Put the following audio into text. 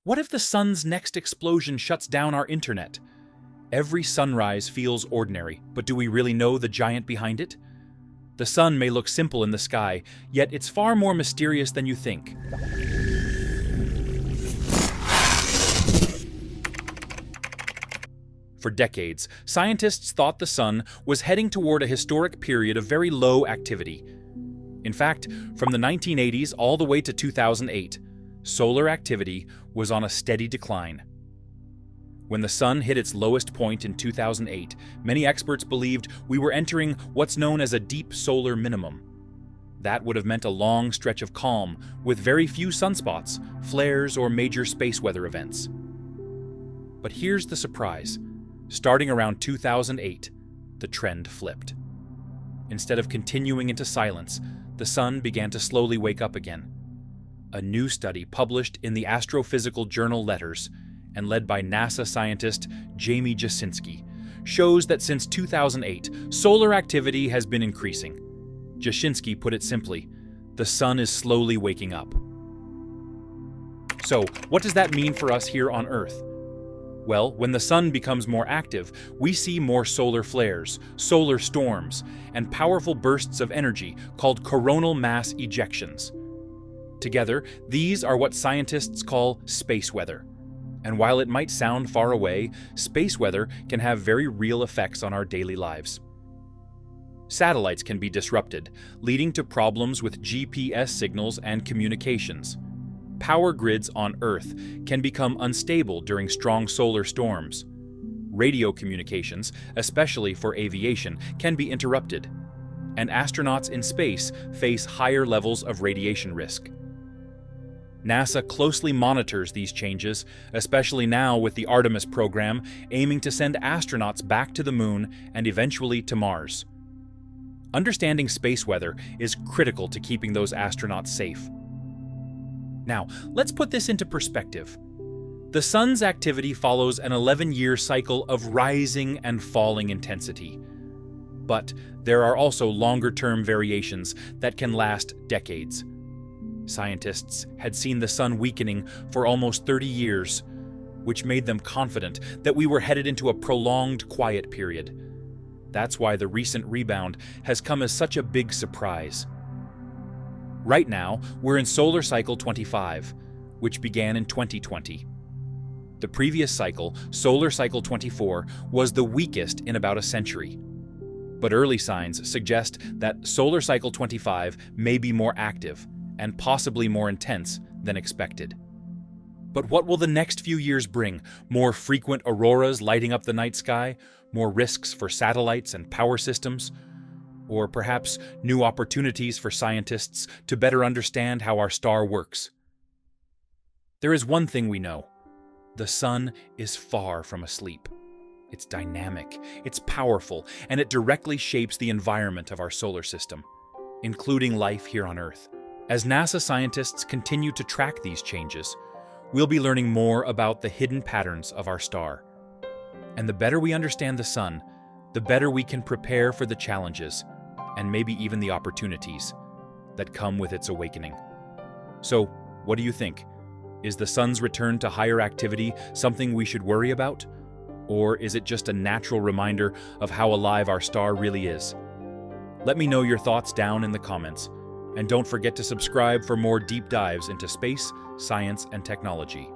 What if the sun's next explosion shuts down our internet? Every sunrise feels ordinary, but do we really know the giant behind it? The sun may look simple in the sky, yet it's far more mysterious than you think. For decades, scientists thought the sun was heading toward a historic period of very low activity. In fact, from the 1980s all the way to 2008, solar activity was on a steady decline. When the sun hit its lowest point in 2008, many experts believed we were entering what's known as a deep solar minimum. That would have meant a long stretch of calm, with very few sunspots, flares, or major space weather events. But here's the surprise. Starting around 2008, the trend flipped. Instead of continuing into silence, the sun began to slowly wake up again. A new study published in the astrophysical journal Letters and led by NASA scientist Jamie Jasinski shows that since 2008, solar activity has been increasing. Jasinski put it simply, the sun is slowly waking up. So, what does that mean for us here on Earth? Well, when the sun becomes more active, we see more solar flares, solar storms, and powerful bursts of energy called coronal mass ejections. Together, these are what scientists call space weather. And while it might sound far away, space weather can have very real effects on our daily lives. Satellites can be disrupted, leading to problems with GPS signals and communications. Power grids on Earth can become unstable during strong solar storms. Radio communications, especially for aviation, can be interrupted. And astronauts in space face higher levels of radiation risk. NASA closely monitors these changes, especially now with the Artemis program aiming to send astronauts back to the Moon and eventually to Mars. Understanding space weather is critical to keeping those astronauts safe. Now, let's put this into perspective. The sun's activity follows an 11-year cycle of rising and falling intensity. But there are also longer-term variations that can last decades. Scientists had seen the sun weakening for almost 30 years, which made them confident that we were headed into a prolonged quiet period. That's why the recent rebound has come as such a big surprise. Right now, we're in solar cycle 25, which began in 2020. The previous cycle, solar cycle 24, was the weakest in about a century. But early signs suggest that solar cycle 25 may be more active and possibly more intense than expected. But what will the next few years bring? More frequent auroras lighting up the night sky? More risks for satellites and power systems? Or perhaps new opportunities for scientists to better understand how our star works? There is one thing we know. The sun is far from asleep. It's dynamic, it's powerful, and it directly shapes the environment of our solar system, including life here on Earth. As NASA scientists continue to track these changes, we'll be learning more about the hidden patterns of our star. And the better we understand the sun, the better we can prepare for the challenges, and maybe even the opportunities, that come with its awakening. So, what do you think? Is the sun's return to higher activity something we should worry about? Or is it just a natural reminder of how alive our star really is? Let me know your thoughts down in the comments. And don't forget to subscribe for more deep dives into space, science, and technology.